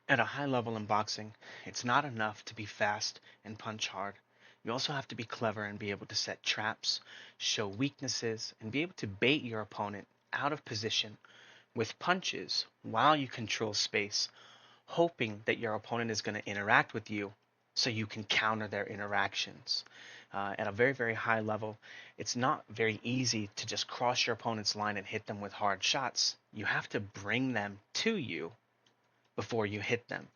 At a high level in boxing, it's not enough to be fast and punch hard. You also have to be clever and be able to set traps, show weaknesses, and be able to bait your opponent out of position with punches while you control space, hoping that your opponent is going to interact with you so you can counter their interactions. At a very, very high level, it's not very easy to just cross your opponent's line and hit them with hard shots. You have to bring them to you before you hit them.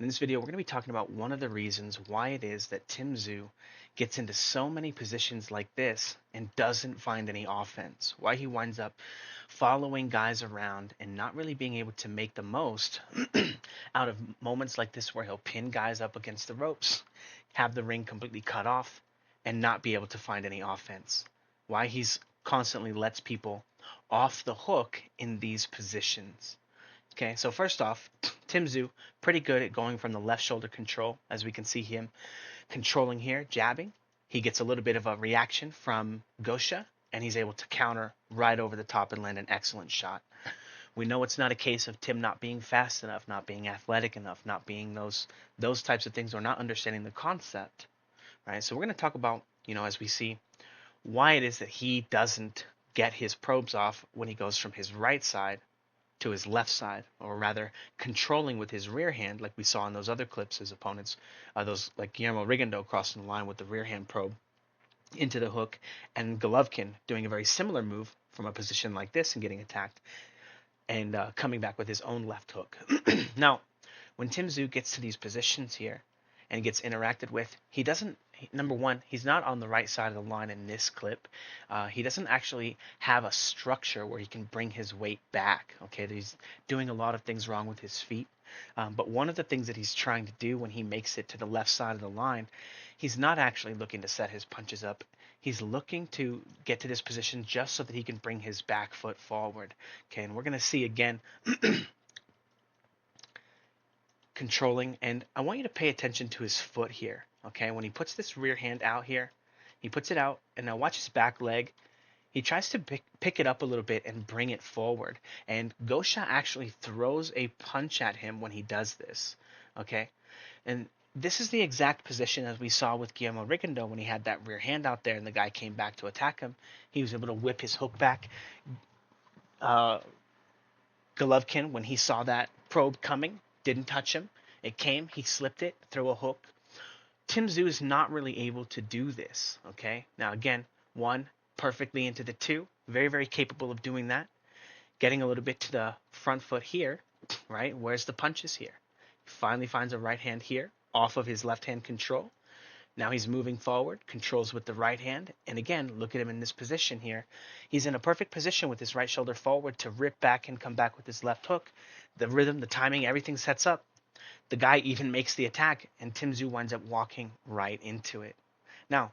In this video, we're going to be talking about one of the reasons why it is that Tszyu gets into so many positions like this and doesn't find any offense. Why he winds up following guys around and not really being able to make the most out of moments like this where he'll pin guys up against the ropes, have the ring completely cut off, and not be able to find any offense. Why he's constantly lets people off the hook in these positions. Okay, so first off, Tszyu, pretty good at going from the left shoulder control, as we can see him controlling here, jabbing. He gets a little bit of a reaction from Gosha, and he's able to counter right over the top and land an excellent shot. We know it's not a case of Tim not being fast enough, not being athletic enough, not being those types of things, or not understanding the concept, right? So we're going to talk about, as we see, why it is that he doesn't get his probes off when he goes from his right side to his left side, or rather controlling with his rear hand, like we saw in those other clips, his opponents, those like Guillermo Rigondeaux crossing the line with the rear hand probe into the hook, and Golovkin doing a very similar move from a position like this and getting attacked, and coming back with his own left hook. Now, when Tszyu gets to these positions here and gets interacted with, he doesn't, number one, he's not on the right side of the line in this clip. He doesn't actually have a structure where he can bring his weight back. Okay, he's doing a lot of things wrong with his feet. But one of the things that he's trying to do when he makes it to the left side of the line, he's not actually looking to set his punches up. He's looking to get to this position just so that he can bring his back foot forward. Okay, and we're going to see again controlling, and I want you to pay attention to his foot here. Okay, when he puts this rear hand out here, he puts it out, and now watch his back leg. He tries to pick it up a little bit and bring it forward, and Gosha actually throws a punch at him when he does this. Okay, and this is the exact position as we saw with Guillermo Rigondeaux when he had that rear hand out there and the guy came back to attack him. He was able to whip his hook back. Uh, Golovkin, when he saw that probe coming, didn't touch him. It came, he slipped it, threw a hook. Tszyu is not really able to do this, okay? Now again, one, perfectly into the two, very, very capable of doing that. Getting a little bit to the front foot here, right? Where's the punches here? Finally finds a right hand here, off of his left hand control. Now he's moving forward, controls with the right hand, and again, look at him in this position here. He's in a perfect position with his right shoulder forward to rip back and come back with his left hook. The rhythm, the timing, everything sets up. The guy even makes the attack, and Tszyu winds up walking right into it. Now,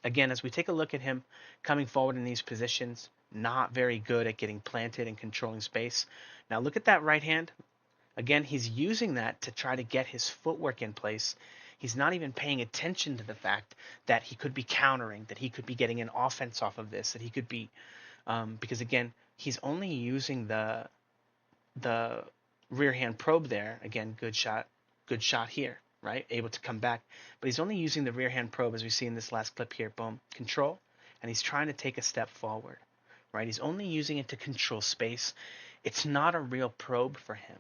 again, as we take a look at him coming forward in these positions, not very good at getting planted and controlling space. Now look at that right hand. Again, he's using that to try to get his footwork in place. He's not even paying attention to the fact that he could be countering, that he could be getting an offense off of this, that he could be, because again, he's only using the rear hand probe there. Again, good shot here, right? Able to come back, but he's only using the rear hand probe as we see in this last clip here. Boom, control, and he's trying to take a step forward, right? He's only using it to control space. It's not a real probe for him.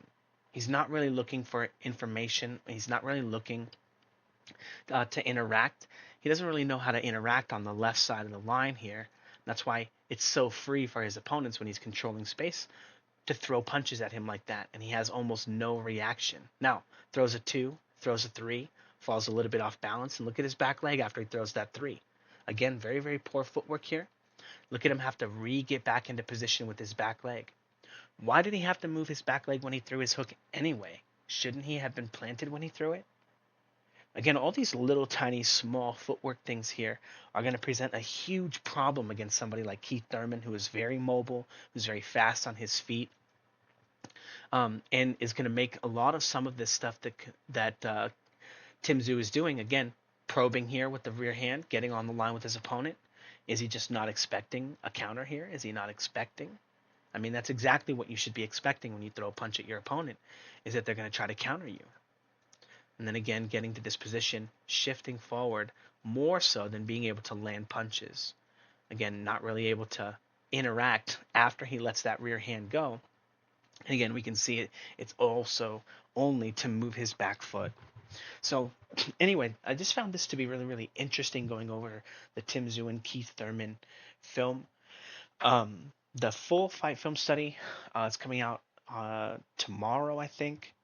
He's not really looking for information. He's not really looking to interact. He doesn't really know how to interact on the left side of the line here. That's why it's so free for his opponents when he's controlling space to throw punches at him like that, and he has almost no reaction. Now, throws a 2, throws a 3, falls a little bit off balance, and look at his back leg after he throws that 3. Again, very, very poor footwork here. Look at him have to get back into position with his back leg. Why did he have to move his back leg when he threw his hook anyway? Shouldn't he have been planted when he threw it? Again, all these little tiny small footwork things here are going to present a huge problem against somebody like Keith Thurman, who is very mobile, who's very fast on his feet, and is going to make a lot of some of this stuff that Tszyu is doing. Again, probing here with the rear hand, getting on the line with his opponent. Is he just not expecting a counter here? Is he not expecting I mean, that's exactly what you should be expecting when you throw a punch at your opponent, is that they're going to try to counter you. And then again, getting to this position, shifting forward more so than being able to land punches. Again, not really able to interact after he lets that rear hand go. And again, we can see it. It's also only to move his back foot. So, anyway, I just found this to be really, really interesting going over the Tim Tszyu and Keith Thurman film. The full fight film study is coming out tomorrow, I think.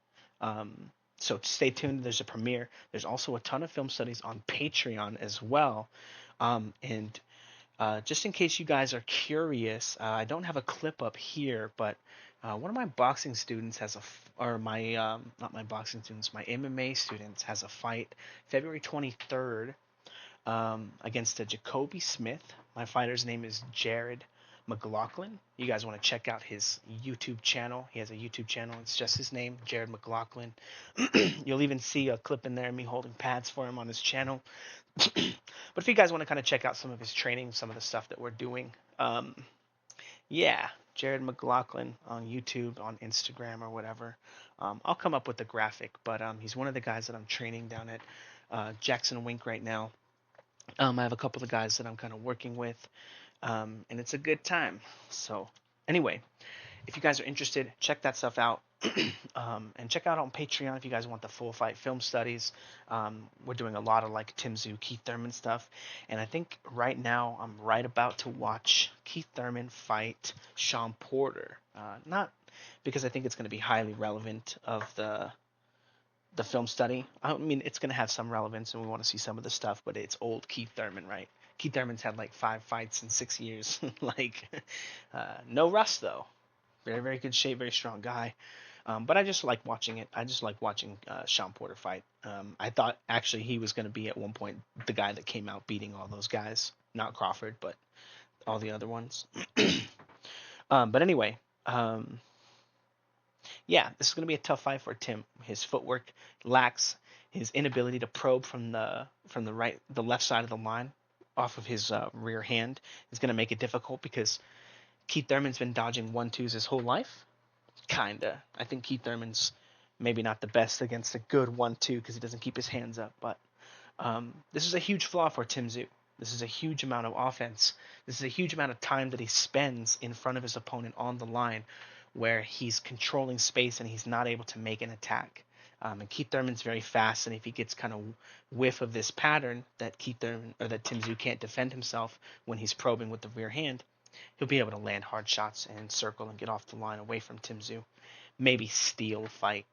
So stay tuned. There's a premiere. There's also a ton of film studies on Patreon as well. And just in case you guys are curious, I don't have a clip up here, but one of my boxing students has or my not my boxing students, my MMA students has a fight February 23rd against a Jacoby Smith. My fighter's name is Jared McLaughlin. You guys want to check out his YouTube channel. He has a YouTube channel. It's just his name, Jared McLaughlin. You'll even see a clip in there, me holding pads for him on his channel. But if you guys want to kind of check out some of his training, some of the stuff that we're doing, yeah, Jared McLaughlin on YouTube, on Instagram, or whatever. I'll come up with the graphic, but he's one of the guys that I'm training down at Jackson Wink right now. I have a couple of guys that I'm kind of working with, and it's a good time. So, anyway, if you guys are interested, check that stuff out. And check out on Patreon if you guys want the full fight film studies. We're doing a lot of like Tim Tszyu, Keith Thurman stuff, and I think right now I'm right about to watch Keith Thurman fight Sean Porter. Not because I think it's going to be highly relevant of the film study. I mean, it's going to have some relevance, and we want to see some of the stuff, but it's old Keith Thurman, right? Keith Thurman's had like 5 fights in 6 years. Like, no rust though. Very, very good shape, very strong guy. But I just like watching it. I just like watching Sean Porter fight. I thought actually he was going to be at one point the guy that came out beating all those guys. Not Crawford, but all the other ones. But anyway, yeah, this is going to be a tough fight for Tim. His footwork lacks. His inability to probe from the left side of the line off of his rear hand is going to make it difficult because Keith Thurman's been dodging 1-2s his whole life. Kinda. I think Keith Thurman's maybe not the best against a good 1-2 because he doesn't keep his hands up. But this is a huge flaw for Tim Tszyu. This is a huge amount of offense. This is a huge amount of time that he spends in front of his opponent on the line where he's controlling space and he's not able to make an attack. And Keith Thurman's very fast, and if he gets kind of whiff of this pattern that Keith Thurman or that Tim Tszyu can't defend himself when he's probing with the rear hand, he'll be able to land hard shots and circle and get off the line away from Tim Tszyu. Maybe steal a fight.